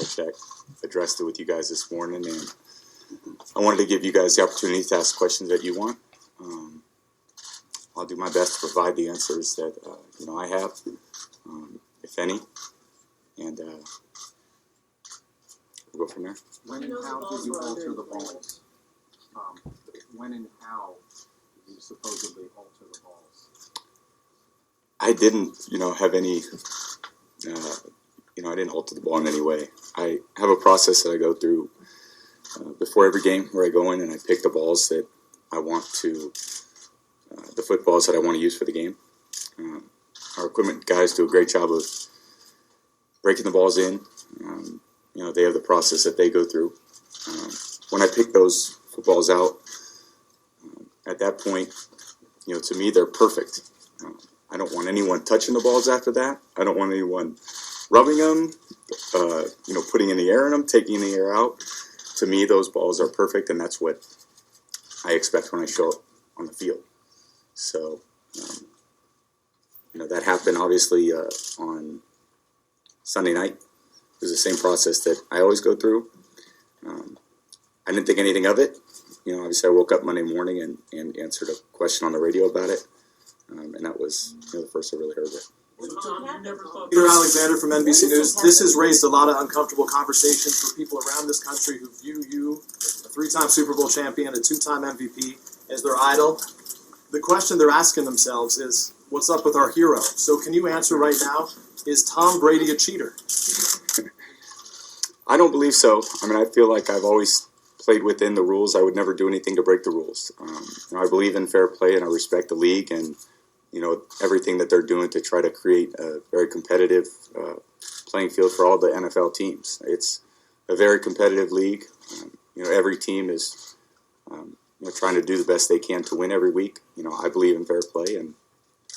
Belichick addressed it with you guys this morning, and I wanted to give you guys the opportunity to ask questions that you want. I'll do my best to provide the answers that I have, if any, and we'll go from there. When and how did you alter the balls? When and how did you supposedly alter the balls? I didn't, have any. I didn't alter the ball in any way. I have a process that I go through before every game where I go in and I pick the balls that I want to, the footballs that I want to use for the game. Our equipment guys do a great job of breaking the balls in. They have the process that they go through. When I pick those footballs out, at that point, to me, they're perfect. I don't want anyone touching the balls after that. I don't want anyone rubbing them, putting in the air in them, taking in the air out. To me, those balls are perfect, and that's what I expect when I show up on the field. So, that happened obviously on Sunday night. It was the same process that I always go through. I didn't think anything of it. Obviously I woke up Monday morning and answered a question on the radio about it. And that was the first I really heard of it. Peter Alexander from NBC News. This has raised a lot of uncomfortable conversations for people around this country who view you, a 3-time Super Bowl champion, a 2-time MVP, as their idol. The question they're asking themselves is, what's up with our hero? So can you answer right now, is Tom Brady a cheater? I don't believe so. I feel like I've always played within the rules. I would never do anything to break the rules. I believe in fair play, and I respect the league and everything that they're doing to try to create a very competitive playing field for all the NFL teams. It's a very competitive league. Every team is trying to do the best they can to win every week. I believe in fair play, and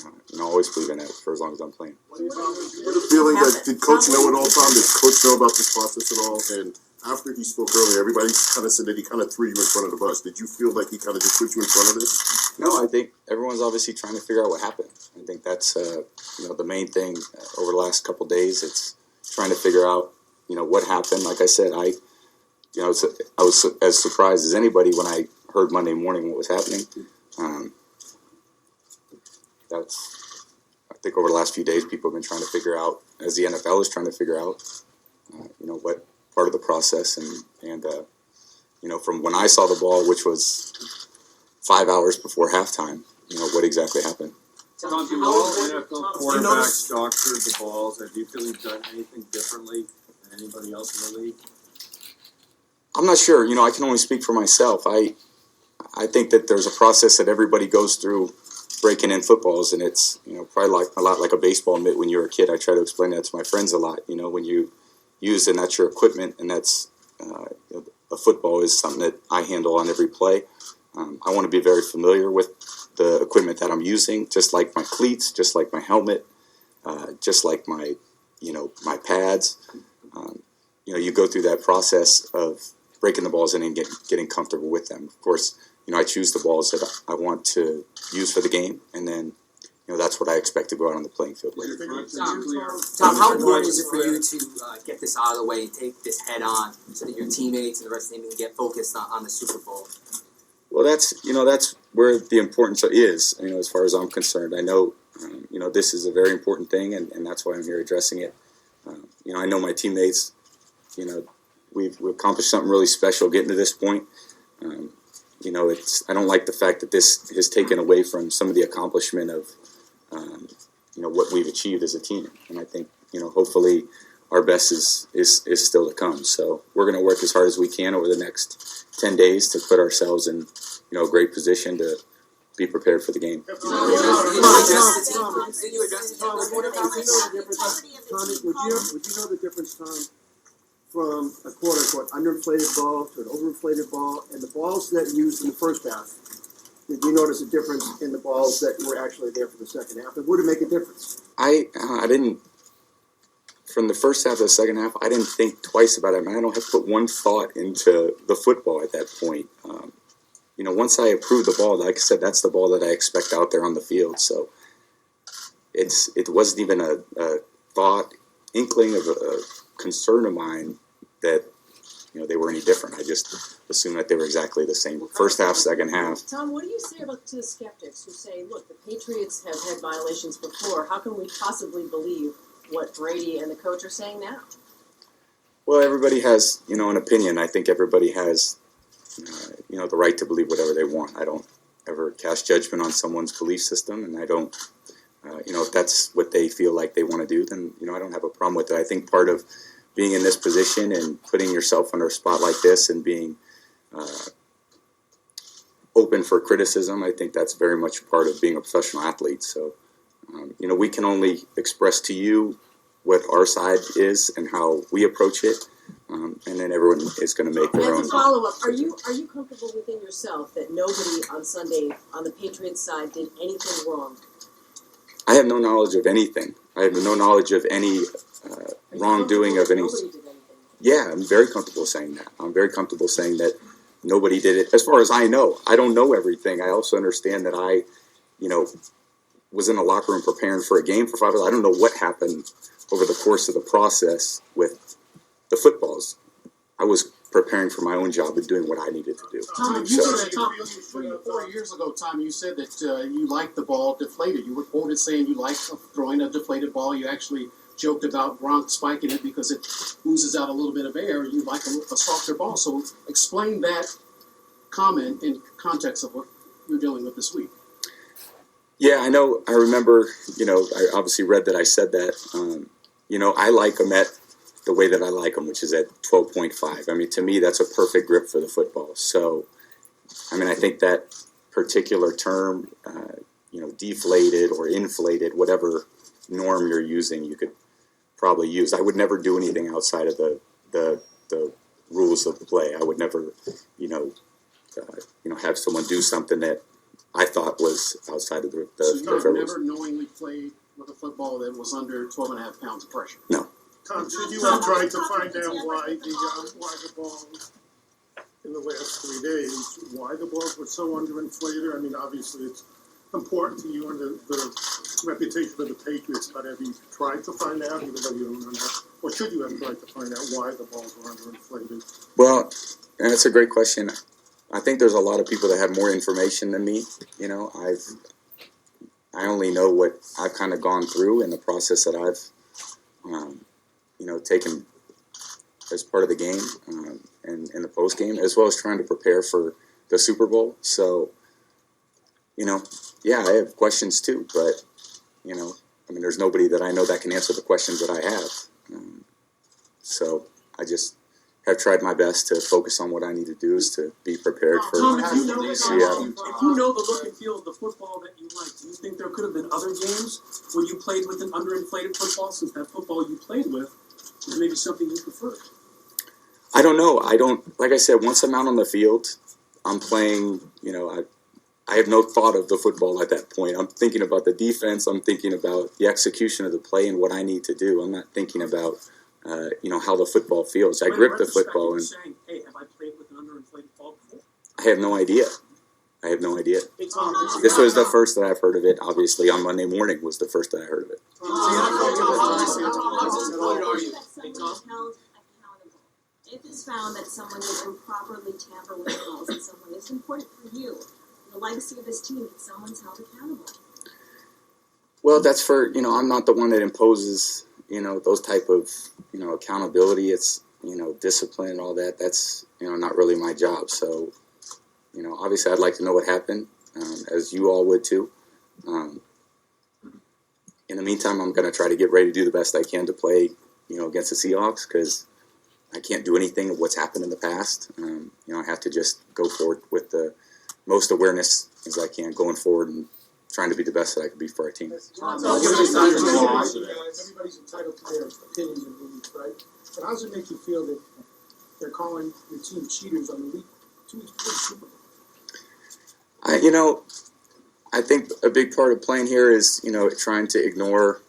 I always believe in it for as long as I'm playing. You had a feeling that, did Coach know it all, Tom? Did Coach know about this process at all? And after he spoke earlier, everybody kind of said that he kind of threw you in front of the bus. Did you feel like he kind of just put you in front of this? No, I think everyone's obviously trying to figure out what happened. I think that's the main thing over the last couple of days. It's trying to figure out what happened. Like I said, I was as surprised as anybody when I heard Monday morning what was happening. I think over the last few days, people have been trying to figure out, as the NFL is trying to figure out, what part of the process, and from when I saw the ball, which was 5 hours before halftime, what exactly happened. Tom, do all NFL quarterbacks doctor the balls? Do you feel you've done anything differently than anybody else in the league? I'm not sure. I can only speak for myself. I think that there's a process that everybody goes through breaking in footballs, and it's probably a lot like a baseball mitt when you were a kid. I try to explain that to my friends a lot. When you use and that's your equipment, and that's a football is something that I handle on every play. I want to be very familiar with the equipment that I'm using, just like my cleats, just like my helmet, just like my my pads. You go through that process of breaking the balls in and getting comfortable with them. Of course, I choose the balls that I want to use for the game, and then that's what I expect to go out on the playing field with. Tom, how important is it for you to get this out of the way and take this head on so that your teammates and the rest of the team can get focused on the Super Bowl? Well, that's where the importance is. As far as I'm concerned, I know this is a very important thing, and that's why I'm here addressing it. I know my teammates. We've accomplished something really special getting to this point. I don't like the fact that this has taken away from some of the accomplishment of what we've achieved as a team, and I think hopefully our best is still to come. So we're going to work as hard as we can over the next 10 days to put ourselves in a great position to be prepared for the game. Would you know the difference, Tom, from a quote-unquote underinflated ball to an overinflated ball, and the balls that you used in the first half? Did you notice a difference in the balls that were actually there for the second half? And would it make a difference? I didn't. From the first half to the second half, I didn't think twice about it. I don't have to put one thought into the football at that point. Once I approved the ball, like I said, that's the ball that I expect out there on the field. So it wasn't even a thought, inkling of a concern of mine that they were any different. I just assumed that they were exactly the same. First half, second half. Tom, what do you say to the skeptics who say, look, the Patriots have had violations before. How can we possibly believe what Brady and the coach are saying now? Well, everybody has, an opinion. I think everybody has, the right to believe whatever they want. I don't ever cast judgment on someone's belief system, and I don't, if that's what they feel like they want to do, then, I don't have a problem with it. I think part of being in this position and putting yourself under a spot like this and being open for criticism, I think that's very much part of being a professional athlete. So, we can only express to you what our side is and how we approach it, and then everyone is going to make their own. As a follow-up, are you comfortable within yourself that nobody on Sunday on the Patriots side did anything wrong? I have no knowledge of anything. I have no knowledge of any wrongdoing of any. Nobody did anything. Yeah, I'm very comfortable saying that. I'm very comfortable saying that nobody did it. As far as I know, I don't know everything. I also understand that I, was in a locker room preparing for a game for 5 hours. I don't know what happened over the course of the process with the footballs. I was preparing for my own job and doing what I needed to do. Tom, you said that 4 years ago, Tom, you said that you liked the ball deflated. You were quoted saying you liked throwing a deflated ball. You actually joked about Gronk spiking it because it oozes out a little bit of air. You like a softer ball. So explain that comment in context of what you're dealing with this week. Yeah, I know. I remember, I obviously read that I said that. I like them at the way that I like them, which is at 12.5. I mean, to me, that's a perfect grip for the football. So, I think that particular term, deflated or inflated, whatever norm you're using, you could probably use. I would never do anything outside of the rules of the play. I would never, have someone do something that I thought was outside of the So rules. you've never knowingly played with a football that was under 12.5 pounds of pressure? No. Tom, should you have tried to find out why the balls in the last 3 days, why the balls were so underinflated? I mean, obviously it's important to you and the reputation of the Patriots, but have you tried to find out, even though you don't know that? Or should you have tried to find out why the balls were underinflated? Well, that's a great question. I think there's a lot of people that have more information than me. I only know what I've kind of gone through in the process that I've, taken as part of the game and in the post game, as well as trying to prepare for the Super Bowl. So, I have questions too, but, there's nobody that I know that can answer the questions that I have. So I just have tried my best to focus on what I need to do is to be prepared for Tom, if you know Seattle. the look and feel of the football that you like, do you think there could have been other games where you played with an underinflated football, since that football you played with is maybe something you prefer? I don't know. Like I said, once I'm out on the field, I'm playing, I have no thought of the football at that point. I'm thinking about the defense. I'm thinking about the execution of the play and what I need to do. I'm not thinking about, how the football feels. I grip the football and saying, hey, have I played with an underinflated ball before? I have no idea. Hey, Tom, This was the first that I've heard of it. Obviously, on Monday morning was the first that I heard of it. If it's found that someone did improperly tamper with the balls in some way, it's important for you, the legacy of this team, that someone's held accountable. Well, that's for, I'm not the one that imposes, those type of, accountability. It's, discipline and all that. That's, not really my job. So, obviously I'd like to know what happened, as you all would too. In the meantime, I'm going to try to get ready to do the best I can to play, against the Seahawks, because I can't do anything of what's happened in the past. I have to just go forward with the most awareness as I can going forward and trying to be the best that I can be for our team. Everybody's entitled to their opinions and beliefs, right? But how does it make you feel that they're calling your team cheaters on the week 2 weeks before the Super Bowl? I think a big part of playing here is, trying to ignore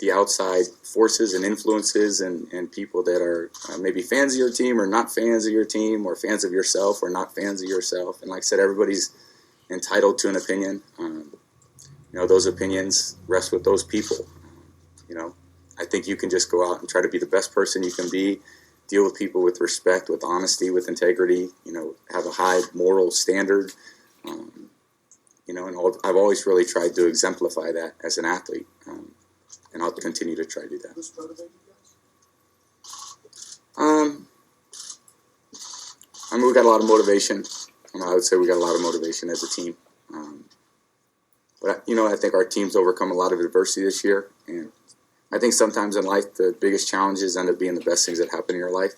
the outside forces and influences and people that are maybe fans of your team or not fans of your team, or fans of yourself or not fans of yourself. And like I said, everybody's entitled to an opinion. Those opinions rest with those people. I think you can just go out and try to be the best person you can be, deal with people with respect, with honesty, with integrity. Have a high moral standard. And I've always really tried to exemplify that as an athlete, and I'll continue to try to do that. Who's motivated you guys? We got a lot of motivation. I would say we got a lot of motivation as a team. But I think our team's overcome a lot of adversity this year, and I think sometimes in life the biggest challenges end up being the best things that happen in your life.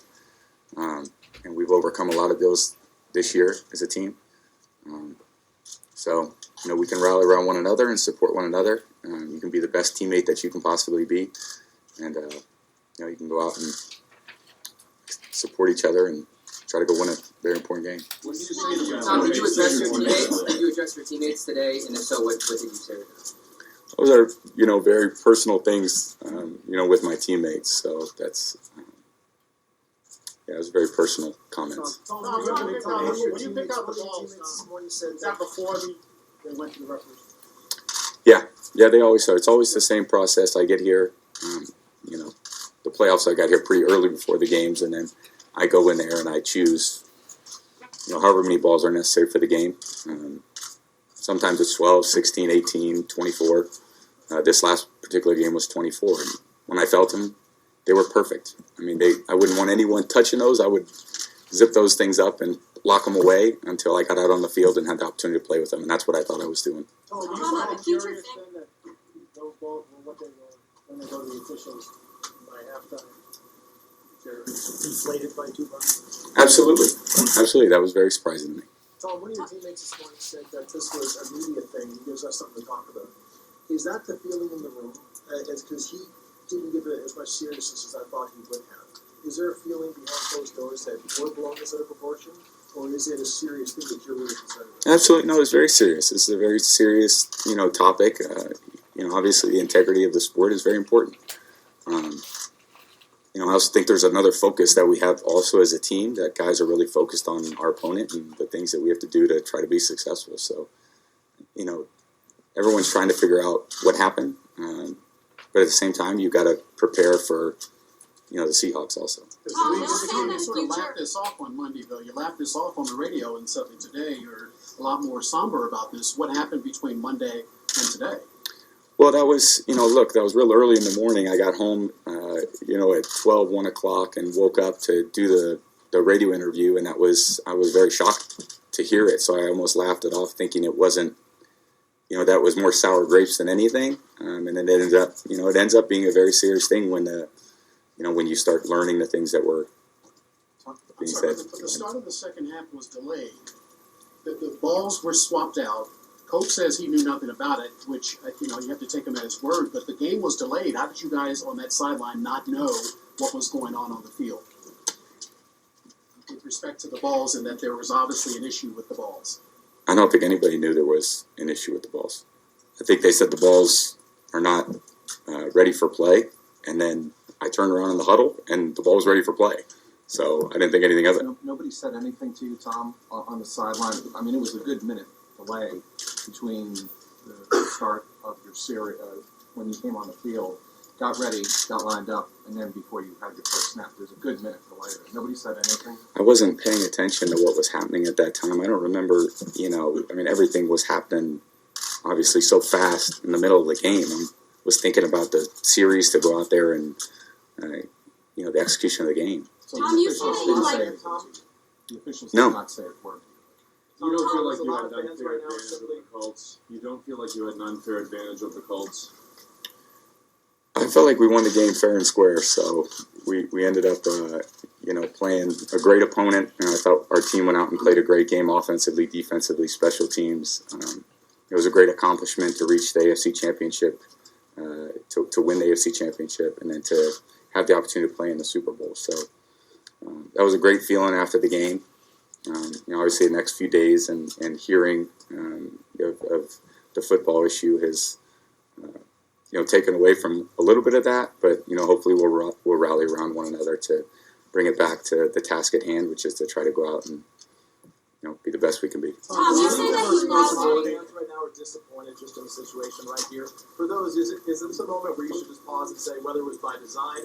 And we've overcome a lot of those this year as a team. So we can rally around one another and support one another. You can be the best teammate that you can possibly be, and you can go out and support each other and try to go win a very important game. Tom, did you address your teammates? Did you address your teammates today? And if so, what did you say to them? Those are very personal things, with my teammates. So that's it was very personal comments. Tom, when you pick out the balls, is that before they went to the referees? Yeah, they always are. It's always the same process. I get here, the playoffs. I got here pretty early before the games, and then I go in there and I choose, however many balls are necessary for the game. Sometimes it's 12, 16, 18, 24. This last particular game was 24. And when I felt them, they were perfect. I wouldn't want anyone touching those. I would zip those things up and lock them away until I got out on the field and had the opportunity to play with them. And that's what I thought I was doing. Tom, do you find it curious then that those balls were what they were when they go to the officials by halftime? They're deflated by 2 bucks? Absolutely. That was very surprising to me. Tom, one of your teammates this morning said that this was a media thing. He gives us something to talk about. Is that the feeling in the room? Because he didn't give it as much seriousness as I thought he would have. Is there a feeling behind closed doors that we're blowing this out of proportion? Or is it a serious thing that you're really concerned about? Absolutely. No, it's very serious. This is a very serious, topic. Obviously the integrity of the sport is very important. I also think there's another focus that we have also as a team, that guys are really focused on our opponent and the things that we have to do to try to be successful. So, everyone's trying to figure out what happened. But at the same time, you've got to prepare for, the Seahawks also. Tom, You they'll say that in sort of future. laughed this off on Monday, though. You laughed this off on the radio, and suddenly today you're a lot more somber about this. What happened between Monday and today? Well, that was, that was real early in the morning. I got home, at 12, 1 o'clock and woke up to do the radio interview. And I was very shocked to hear it. So I almost laughed it off, thinking it wasn't, that was more sour grapes than anything. And then it ends up being a very serious thing when when you start learning the things that were being said. The start of the second half was delayed. The balls were swapped out. Coach says he knew nothing about it, which, you have to take him at his word. But the game was delayed. How did you guys on that sideline not know what was going on the field with respect to the balls, and that there was obviously an issue with the balls? I don't think anybody knew there was an issue with the balls. I think they said the balls are not ready for play, and then I turned around in the huddle, and the ball was ready for play. So I didn't think anything of it. Nobody said anything to you, Tom, on the sideline. It was a good minute delay between the start of your series, when you came on the field, got ready, got lined up, and then before you had your first snap. There's a good minute delay there. Nobody said anything. I wasn't paying attention to what was happening at that time. I don't remember, everything was happening obviously so fast in the middle of the game. I was thinking about the series to go out there and, the execution of the game. So Tom, you said that you like. The officials No. did not say a word. You don't feel like There's a you lot had of an fans unfair right now advantage of simply- the Colts. You don't feel like you had an unfair advantage of the Colts. I felt like we won the game fair and square, so we ended up, playing a great opponent, and I thought our team went out and played a great game offensively, defensively, special teams. It was a great accomplishment to reach the AFC Championship, to win the AFC Championship, and then to have the opportunity to play in the Super Bowl. So that was a great feeling after the game. Obviously the next few days and hearing of the football issue has taken away from a little bit of that, but hopefully we'll rally around one another to bring it back to the task at hand, which is to try to go out and be the best we can be. Tom, you say that you love. Fans right now are somewhat disappointed just in the situation right here? For those, is this a moment where you should just pause and say, whether it was by design,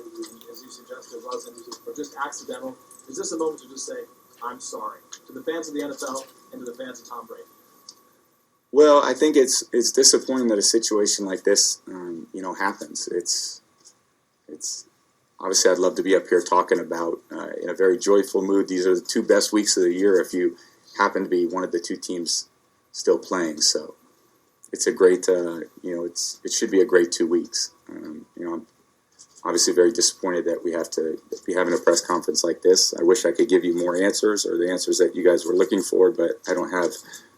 as you suggested it wasn't, or just accidental, is this a moment to just say, I'm sorry, to the fans of the NFL and to the fans of Tom Brady? Well, I think it's disappointing that a situation like this, happens. It's obviously I'd love to be up here talking about in a very joyful mood. These are the two best weeks of the year if you happen to be one of the two teams still playing. So it's a great, it should be a great 2 weeks. I'm obviously very disappointed that we have to be having a press conference like this. I wish I could give you more answers or the answers that you guys were looking for, but I don't have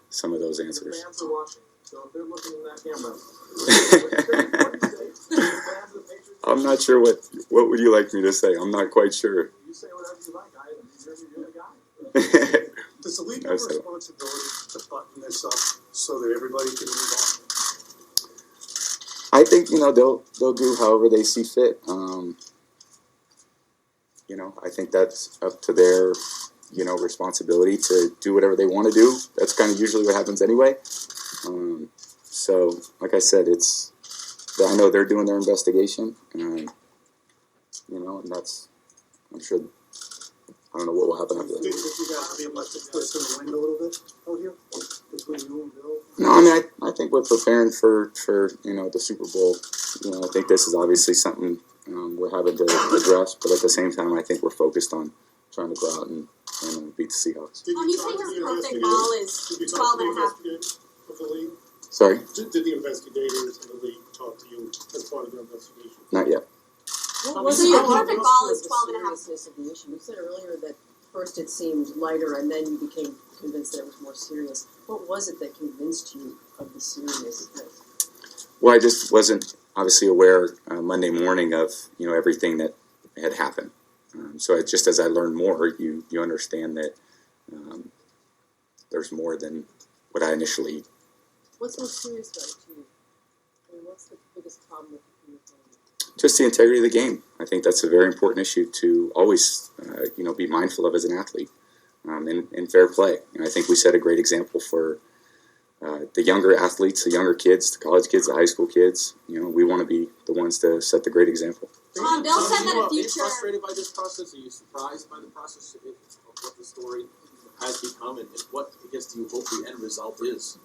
some of those answers. The fans are watching, so if they're looking in that camera, what do you say? The fans of the Patriots, I'm not sure what would you like me to say. I'm not quite sure. you say whatever you like. You're the guy. Does the league have a responsibility to button this up so that everybody can move on? I think they'll do however they see fit. I think that's up to their responsibility to do whatever they want to do. That's kind of usually what happens anyway. So, like I said, I know they're doing their investigation, and that's, I'm sure, I don't know what will happen after that. Did you guys be able to twist in the wind a little bit out here between you and Bill? No, I mean, I think we're preparing for the Super Bowl. I think this is obviously something we're having to address, but at the same time, I think we're focused on trying to go out and beat the Seahawks. You say his perfect ball is Did you talk 12 to the and a half. investigators of the league? Sorry? Did the investigators in the league talk to you as part of the investigation? Not yet. What was So the your level perfect ball is of 12 and a half. seriousness of the issue? You said earlier that first it seemed lighter and then you became convinced that it was more serious. What was it that convinced you of the seriousness? Well, I just wasn't obviously aware Monday morning of everything that had happened. So just as I learned more, you understand that there's more than what I initially. What's most serious about it to you? I mean, what's the biggest problem with your family? Just the integrity of the game. I think that's a very important issue to always, be mindful of as an athlete, in fair play. And I think we set a great example for the younger athletes, the younger kids, the college kids, the high school kids. We want to be the ones to set the great example. Bill said that a Are you future. frustrated by this process? Are you surprised by the process of what the story has become, and what, I guess, do you hope the end result is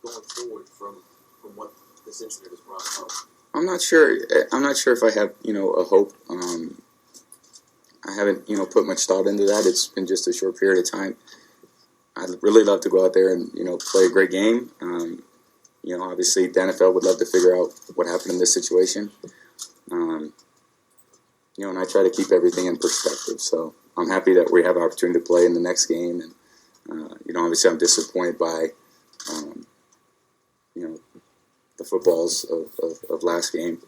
going forward from what this incident has brought about? I'm not sure. I'm not sure if I have a hope. I haven't put much thought into that. It's been just a short period of time. I'd really love to go out there and play a great game. Obviously the NFL would love to figure out what happened in this situation. And I try to keep everything in perspective. So I'm happy that we have an opportunity to play in the next game. And obviously I'm disappointed by the footballs of last game.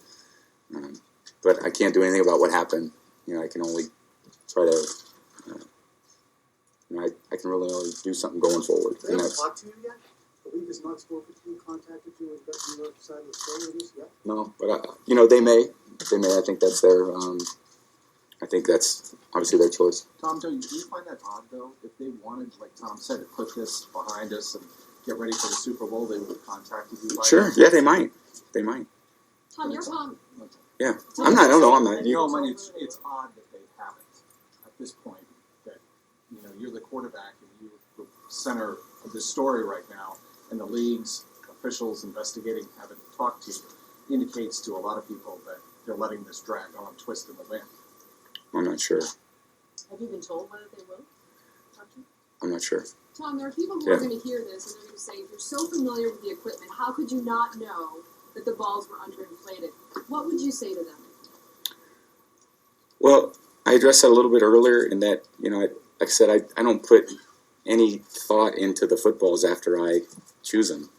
But I can't do anything about what happened. I can only try to. I can really only do something going forward. They haven't talked to you yet? The league has not spoken to you, contacted you, and got you outside of the story of this yet? No, but they may. I think that's their. I think that's obviously their choice. Tom, do you find that odd, though? If they wanted, like Tom said, to put this behind us and get ready for the Super Bowl, they would have contacted you? Sure. Yeah, they might. They might. Tom, your mom. Yeah. I'm not. No, I'm not. It's odd that they haven't at this point. That you're the quarterback and you're the center of this story right now, and the league's officials investigating haven't talked to you. Indicates to a lot of people that they're letting this drag on, twist in the wind. I'm not sure. Have you been told whether they will talk to you? I'm not sure. Tom, there are people who are going to hear this and they're going to say, if you're so familiar with the equipment, how could you not know that the balls were underinflated? What would you say to them? Well, I addressed that a little bit earlier in that, like I said, I don't put any thought into the footballs after I choose them.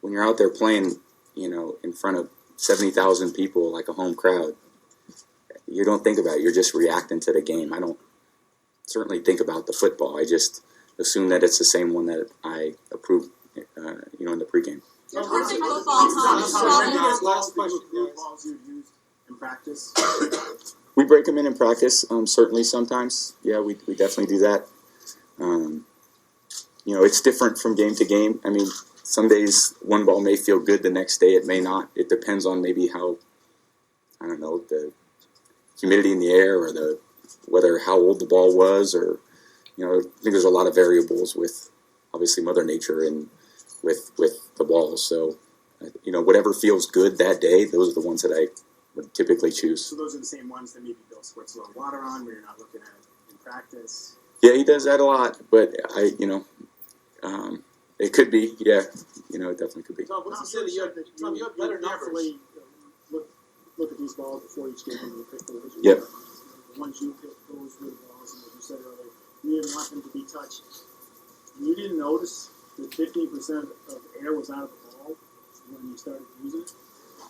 When you're out there playing, in front of 70,000 people, like a home crowd, you don't think about it. You're just reacting to the game. I don't certainly think about the football. I just assume that it's the same one that I approved, in the pregame. Your perfect football, Tom, is 12 and a half. Last question, balls you used in practice. We break them in practice, certainly sometimes. Yeah, we definitely do that. It's different from game to game. I mean, some days one ball may feel good, the next day it may not. It depends on maybe how, I don't know, the humidity in the air or how old the ball was, or I think there's a lot of variables with obviously Mother Nature and with the balls. So whatever feels good that day, those are the ones that I would typically choose. So those are the same ones that maybe Bill squirts a little water on, where you're not looking at in practice. Yeah, he does that a lot, but it could be. Yeah, it definitely could be. Tom, what's the say that you have better numbers? Look at these balls before each game and you pick those. Yep. The ones you pick, those were the balls, and as you said earlier, you didn't want them to be touched. You didn't notice that 15% of air was out of the ball when you started using it.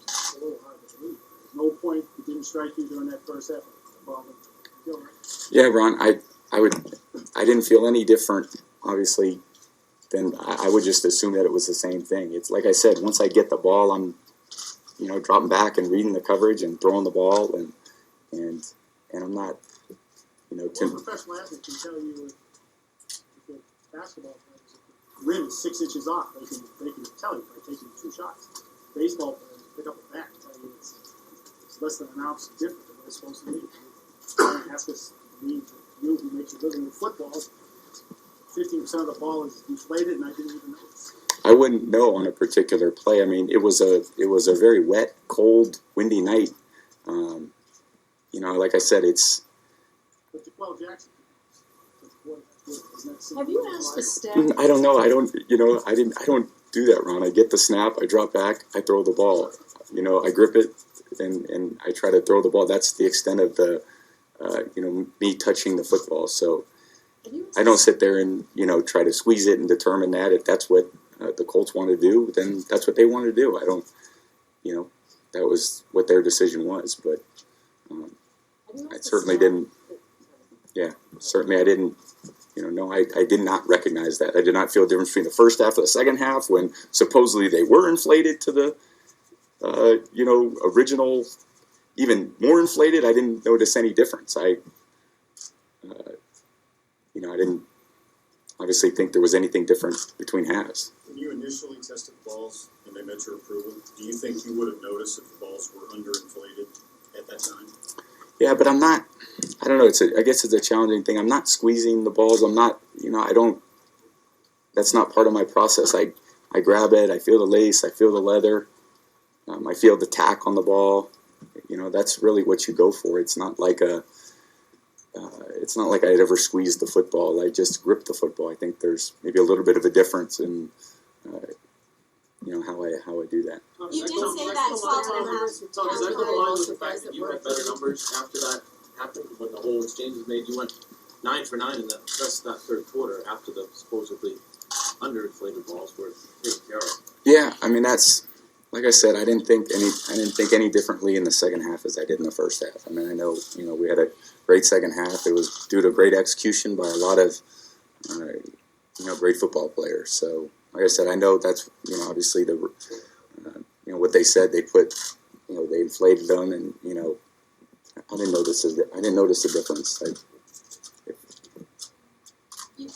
It's a little hard to believe. There's no point. It didn't strike you during that first effort. The ball would kill it. Yeah, Ron, I didn't feel any different, obviously, than I would just assume that it was the same thing. It's like I said, once I get the ball, I'm, dropping back and reading the coverage and throwing the ball, and I'm not, Well, professional athletes can tell you if the basketball players, if the rim is 6 inches off, they can tell you by taking 2 shots. Baseball players pick up a bat and tell you it's less than an ounce different than what it's supposed to be. Ask us, you who makes your living with football, 15% of the ball is deflated, and I didn't even notice. I wouldn't know on a particular play. I mean, it was a very wet, cold, windy night. Like I said, it's. But DeQuell Jackson. Have you asked the staff? I don't know. I don't do that, Ron. I get the snap, I drop back, I throw the ball. I grip it, and I try to throw the ball. That's the extent of the, me touching the football. So I don't sit there and, try to squeeze it and determine that. If that's what the Colts want to do, then that's what they want to do. I don't, that was what their decision was. But I certainly didn't, I didn't, no, I did not recognize that. I did not feel a difference between the first half and the second half when supposedly they were inflated to the, original, even more inflated. I didn't notice any difference. I didn't obviously think there was anything different between halves. When you initially tested balls and they met your approval, do you think you would have noticed if the balls were underinflated at that time? Yeah, but I'm not. I don't know. I guess it's a challenging thing. I'm not squeezing the balls. I'm not. I don't. That's not part of my process. I grab it. I feel the lace. I feel the leather. I feel the tack on the ball. That's really what you go for. It's not like I'd ever squeezed the football. I just grip the football. I think there's maybe a little bit of a difference in, how I do that. You did say that 12.5. Tom, does that go along with the fact that you had better numbers after that happened, when the whole exchange was made? You went 9 for 9 in the rest of that third quarter after the supposedly underinflated balls were taken care of. Yeah, I mean that's like I said. I didn't think any differently in the second half as I did in the first half. I mean, I know we had a great second half. It was due to great execution by a lot of great football players. So like I said, I know that's obviously the what they said. They put they inflated them, and I didn't notice the difference. I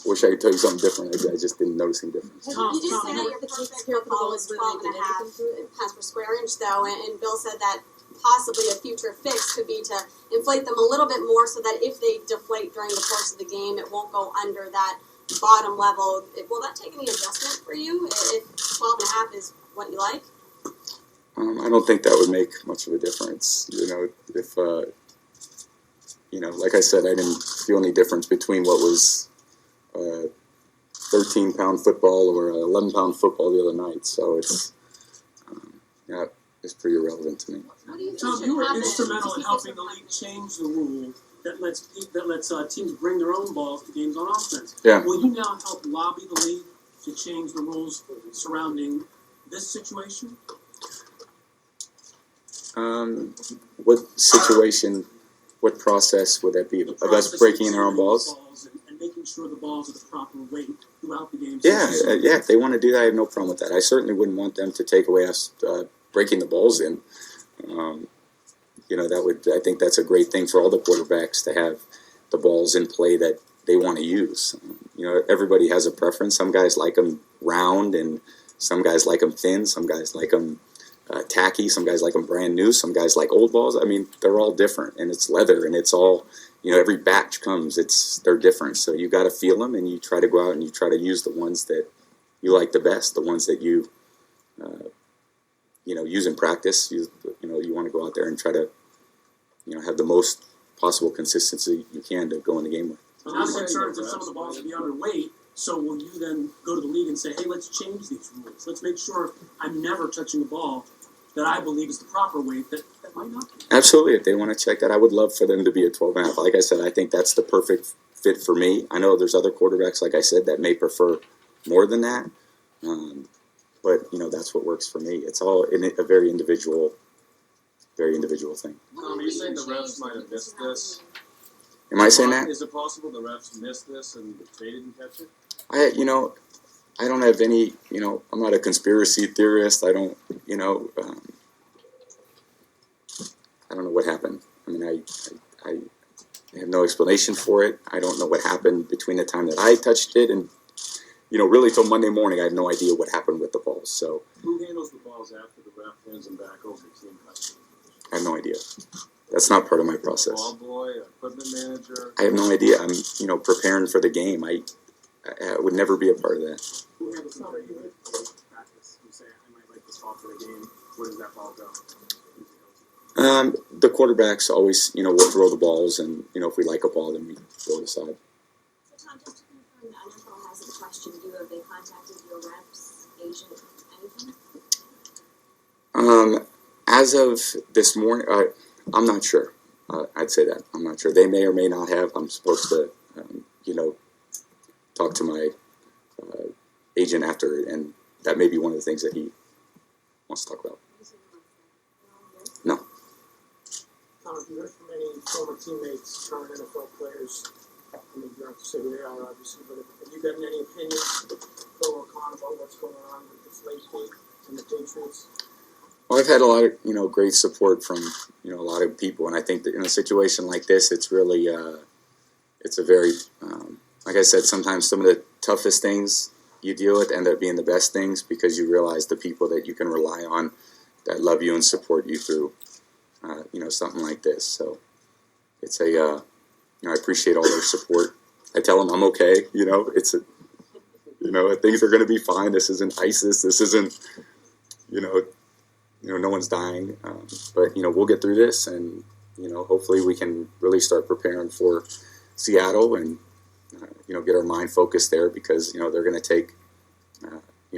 wish I could tell you something different. I just didn't notice any difference. You did say that your perfect football was 12.5 pounds per square inch, though, and Bill said that possibly a future fix could be to inflate them a little bit more so that if they deflate during the course of the game, it won't go under that bottom level. Will that take any adjustment for you if 12.5 is what you like? I don't think that would make much of a difference. If like I said, I didn't feel any difference between what was 13-pound football or 11-pound football the other night. So it's it's pretty irrelevant to me. Tom, you were instrumental in helping the league change the rule that lets teams bring their own balls to games on offense. Yeah. Will you now help lobby the league to change the rules surrounding this situation? What situation, what process would that be? Of us breaking in our own balls? And making sure the balls are the proper weight throughout the game. Yeah, if they want to do that, I have no problem with that. I certainly wouldn't want them to take away us breaking the balls in. I think that's a great thing for all the quarterbacks to have the balls in play that they want to use. Everybody has a preference. Some guys like them round, and Some guys like them thin, some guys like them tacky, some guys like them brand new, some guys like old balls. I mean, they're all different, and it's leather, and it's all, every batch comes, they're different. So you got to feel them, and you try to go out and you try to use the ones that you like the best, the ones that you use in practice. You want to go out there and try to, have the most possible consistency you can to go in the game with. I'm concerned that some of the balls will be underweight. So will you then go to the league and say, hey, let's change these rules. Let's make sure I'm never touching a ball that I believe is the proper weight that might not be. Absolutely. If they want to check that, I would love for them to be a 12.5. Like I said, I think that's the perfect fit for me. I know there's other quarterbacks, like I said, that may prefer more than that. But, that's what works for me. It's all a very individual thing. Are you saying the refs might have missed this? Am I saying that? Is it possible the refs missed this and they didn't catch it? I don't have any, I'm not a conspiracy theorist. I don't, I don't know what happened. I mean, I have no explanation for it. I don't know what happened between the time that I touched it and, really till Monday morning, I had no idea what happened with the balls. So Who handles the balls after the ref hands them back over to team custody? I have no idea. That's not part of my process. Ball boy, equipment manager. I have no idea. I'm, preparing for the game. I would never be a part of that. Who handles the practice? You say, I might like this ball for the game. Where does that ball go? The quarterbacks always, will throw the balls, and if we like a ball, then we throw it aside. So Tom, just to confirm, the NFL has a question. Have they contacted your reps, agent, anything? As of this morning, I'm not sure. I'd say that. I'm not sure. They may or may not have. I'm supposed to, talk to my agent after, and that may be one of the things that he wants to talk about. No. Tom, have you heard from any former teammates, current NFL players? I mean, you don't have to say who they are, obviously, but have you gotten any opinions, pro or con, about what's going on with DEFLATEGATE and the Patriots? Well, I've had a lot of, great support from, a lot of people, and I think that in a situation like this, it's really, it's a very, like I said, sometimes some of the toughest things you deal with end up being the best things because you realize the people that you can rely on that love you and support you through, something like this. So it's I appreciate all their support. I tell them I'm okay. It's things are going to be fine. This isn't ISIS. This isn't, no one's dying. But we'll get through this, and hopefully we can really start preparing for Seattle and get our mind focused there because they're going to take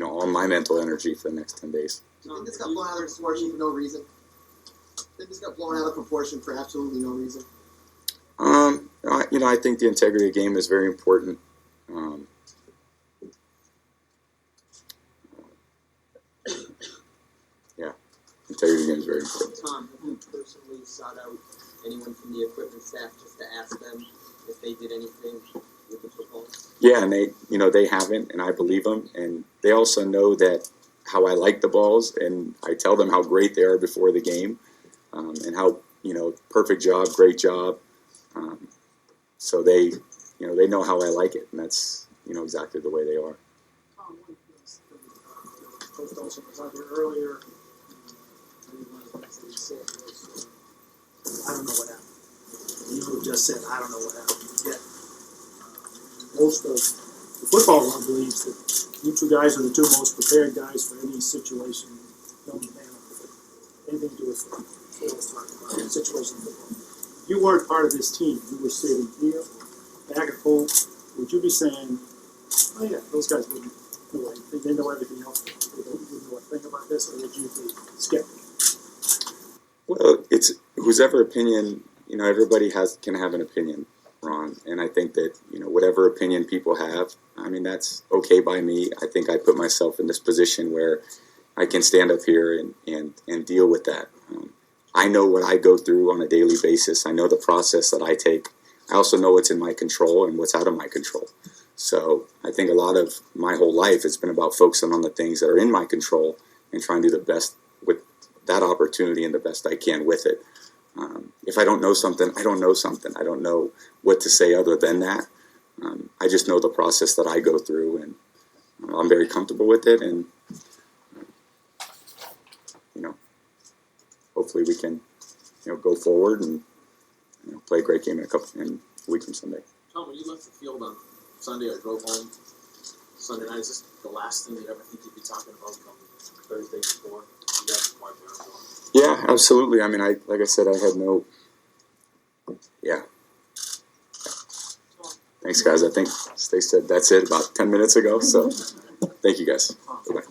all my mental energy for the next 10 days. This got blown out of proportion for no reason. This got blown out of proportion for absolutely no reason. I think the integrity of the game is very important. Integrity of the game is very important. Tom, have you personally sought out anyone from the equipment staff just to ask them if they did anything with the football? Yeah, and they haven't, and I believe them, and they also know that how I like the balls, and I tell them how great they are before the game, and how perfect job, great job. So they know how I like it, and that's exactly the way they are. Tom, one of the Coach Dawson was out here earlier. He said was, I don't know what happened. You just said, I don't know what happened. Yet, most of the football world believes that you two guys are the two most prepared guys for any situation known to man. Anything to do with situation in football. If you weren't part of this team, you were sitting here, back at home, would you be saying, oh yeah, those guys wouldn't know anything, they know everything else, they wouldn't know a thing about this, or would you be skeptical? Well, it's whosever opinion, everybody can have an opinion, Ron, and I think that, whatever opinion people have, I mean, that's okay by me. I think I put myself in this position where I can stand up here and deal with that. I know what I go through on a daily basis. I know the process that I take. I also know what's in my control and what's out of my control. So I think a lot of my whole life has been about focusing on the things that are in my control and trying to do the best with that opportunity and the best I can with it. If I don't know something, I don't know something. I don't know what to say other than that. I just know the process that I go through, and I'm very comfortable with it. And hopefully we can, go forward and play a great game in a week from Sunday. Tom, when you left the field on Sunday or drove home Sunday night, is this the last thing you'd ever think you'd be talking about come Thursday before you guys wipe your arms off? Yeah, absolutely. I mean, like I said, I had no. Yeah. Thanks, guys. I think they said that's it about 10 minutes ago. So, thank you, guys. Bye-bye.